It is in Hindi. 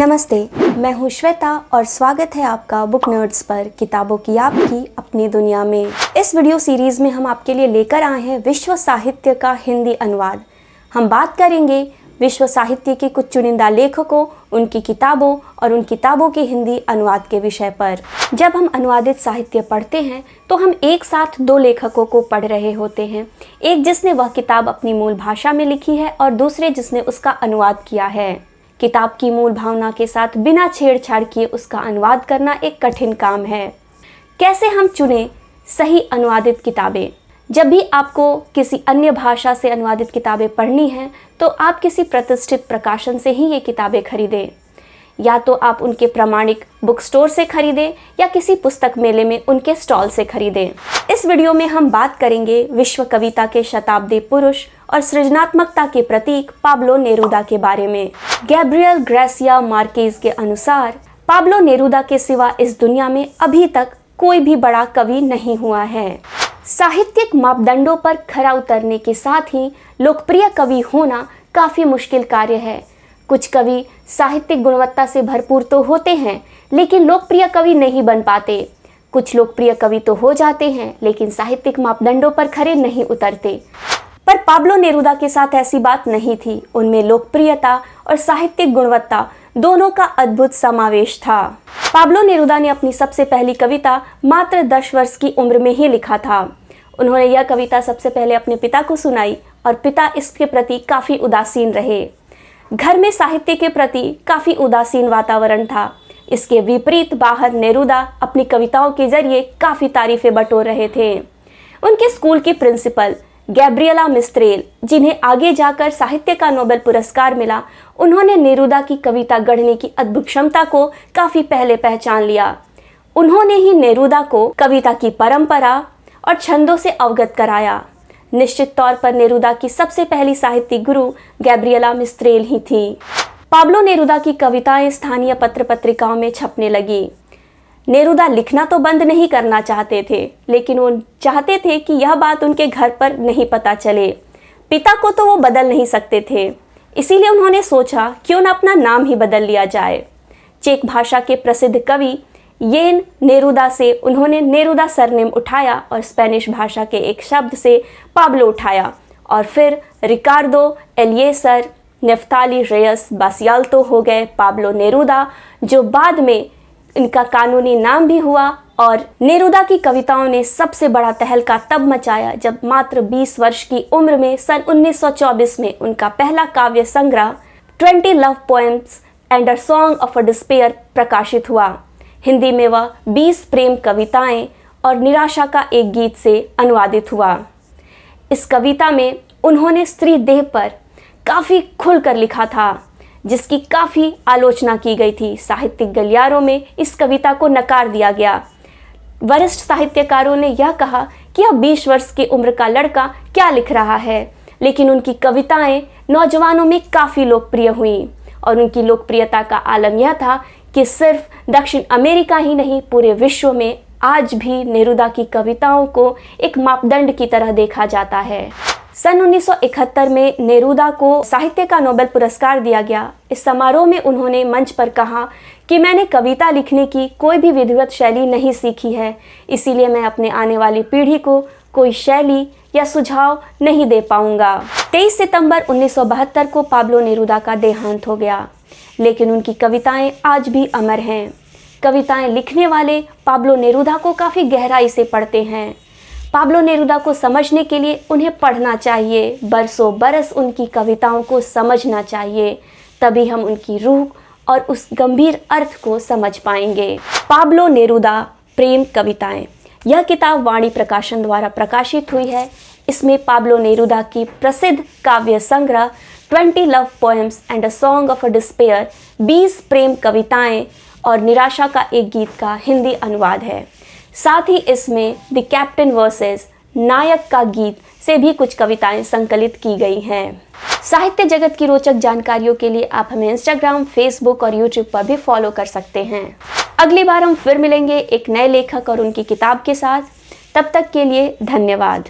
नमस्ते, मैं हूँ श्वेता और स्वागत है आपका बुक नर्ड्स पर किताबों की आपकी अपनी दुनिया में। इस वीडियो सीरीज में हम आपके लिए लेकर आए हैं विश्व साहित्य का हिंदी अनुवाद। हम बात करेंगे विश्व साहित्य के कुछ चुनिंदा लेखकों, उनकी किताबों और उन किताबों के हिंदी अनुवाद के विषय पर। जब हम अनुवादित साहित्य पढ़ते हैं तो हम एक साथ दो लेखकों को पढ़ रहे होते हैं, एक जिसने वह किताब अपनी मूल भाषा में लिखी है और दूसरे जिसने उसका अनुवाद किया है। किताब की मूल भावना के साथ बिना छेड़छाड़ किए उसका अनुवाद करना एक कठिन काम है। कैसे हम चुनें सही अनुवादित किताबें? जब भी आपको किसी अन्य भाषा से अनुवादित किताबें पढ़नी हैं तो आप किसी प्रतिष्ठित प्रकाशन से ही ये किताबें खरीदें, या तो आप उनके प्रमाणिक बुक स्टोर से खरीदें या किसी पुस्तक मेले में उनके स्टॉल से खरीदें। इस वीडियो में हम बात करेंगे विश्व कविता के शताब्दी पुरुष और सृजनात्मकता के प्रतीक पाब्लो नेरूदा के बारे में। गैब्रियल गार्सिया मार्केज के अनुसार पाब्लो नेरूदा के सिवा इस दुनिया में अभी तक कोई भी बड़ा कवि नहीं हुआ है। साहित्यिक मापदंडों पर खरा उतरने के साथ ही लोकप्रिय कवि होना काफी मुश्किल कार्य है। कुछ कवि साहित्यिक गुणवत्ता से भरपूर तो होते हैं लेकिन लोकप्रिय कवि नहीं बन पाते। कुछ लोकप्रिय कवि तो हो जाते हैं लेकिन साहित्यिक मापदंडों पर खरे नहीं उतरते। पर पाब्लो नेरूदा के साथ ऐसी बात नहीं थी। उनमें लोकप्रियता और साहित्यिक गुणवत्ता दोनों का अद्भुत समावेश था। पाब्लो नेरूदा ने अपनी सबसे पहली कविता मात्र 10 वर्ष की उम्र में ही लिखा था। उन्होंने यह कविता सबसे पहले अपने पिता को सुनाई और पिता इसके प्रति काफ़ी उदासीन रहे। घर में साहित्य के प्रति काफ़ी उदासीन वातावरण था। इसके विपरीत बाहर नेरूदा अपनी कविताओं के जरिए काफ़ी तारीफें बटोर रहे थे। उनके स्कूल की प्रिंसिपल गैब्रिएला मिस्त्रेल, जिन्हें आगे जाकर साहित्य का नोबेल पुरस्कार मिला, उन्होंने नेरूदा की कविता गढ़ने की अद्भुत क्षमता को काफ़ी पहले पहचान लिया। उन्होंने ही नेरूदा को कविता की परंपरा और छंदों से अवगत कराया। निश्चित तौर पर नेरूदा की सबसे पहली साहित्यिक गुरु गैब्रिएला मिस्त्रेल ही थी। पाब्लो नेरूदा की कविताएं स्थानीय पत्र पत्रिकाओं में छपने लगी। नेरूदा लिखना तो बंद नहीं करना चाहते थे, लेकिन वो चाहते थे कि यह बात उनके घर पर नहीं पता चले। पिता को तो वो बदल नहीं सकते थे, इसीलिए उन्होंने सोचा क्यों न अपना नाम ही बदल लिया जाए। चेक भाषा के प्रसिद्ध कवि येन नेरूदा से उन्होंने नेरूदा सरनेम उठाया और स्पेनिश भाषा के एक शब्द से पाब्लो उठाया और फिर रिकार्डो एलिएसर नेफ्ताली रेयस बासियाल्तो हो गए पाब्लो नेरूदा, जो बाद में इनका कानूनी नाम भी हुआ। और नेरूदा की कविताओं ने सबसे बड़ा तहलका तब मचाया जब मात्र 20 वर्ष की उम्र में सन 1924 में उनका पहला काव्य संग्रह 20 love poems and a song of a despair प्रकाशित हुआ। हिंदी में वह 20 प्रेम कविताएं और निराशा का एक गीत से अनुवादित हुआ। इस कविता में उन्होंने स्त्री देह पर काफ़ी खुलकर लिखा था, जिसकी काफ़ी आलोचना की गई थी। साहित्यिक गलियारों में इस कविता को नकार दिया गया। वरिष्ठ साहित्यकारों ने यह कहा कि यह 20 वर्ष की उम्र का लड़का क्या लिख रहा है, लेकिन उनकी कविताएं नौजवानों में काफ़ी लोकप्रिय हुईं और उनकी लोकप्रियता का आलम यह था कि सिर्फ दक्षिण अमेरिका ही नहीं, पूरे विश्व में आज भी नेरूदा की कविताओं को एक मापदंड की तरह देखा जाता है। सन 1971 में नेरूदा को साहित्य का नोबेल पुरस्कार दिया गया। इस समारोह में उन्होंने मंच पर कहा कि मैंने कविता लिखने की कोई भी विधिवत शैली नहीं सीखी है, इसीलिए मैं अपने आने वाली पीढ़ी को कोई शैली या सुझाव नहीं दे पाऊंगा। 23 सितंबर 1972 को पाब्लो नेरूदा का देहांत हो गया, लेकिन उनकी कविताएं आज भी अमर हैं। कविताएं लिखने वाले पाब्लो नेरूदा को काफ़ी गहराई से पढ़ते हैं। पाब्लो नेरूदा को समझने के लिए उन्हें पढ़ना चाहिए, बरसों बरस उनकी कविताओं को समझना चाहिए, तभी हम उनकी रूह और उस गंभीर अर्थ को समझ पाएंगे। पाब्लो नेरूदा प्रेम कविताएं, यह किताब वाणी प्रकाशन द्वारा प्रकाशित हुई है। इसमें पाब्लो नेरूदा की प्रसिद्ध काव्य संग्रह 20 love poems and a song of a despair 20 प्रेम कविताएं और निराशा का एक गीत का हिंदी अनुवाद है। साथ ही इसमें द कैप्टन वर्सेस नायक का गीत से भी कुछ कविताएं संकलित की गई हैं। साहित्य जगत की रोचक जानकारियों के लिए आप हमें इंस्टाग्राम, फेसबुक और यूट्यूब पर भी फॉलो कर सकते हैं। अगली बार हम फिर मिलेंगे एक नए लेखक और उनकी किताब के साथ। तब तक के लिए धन्यवाद।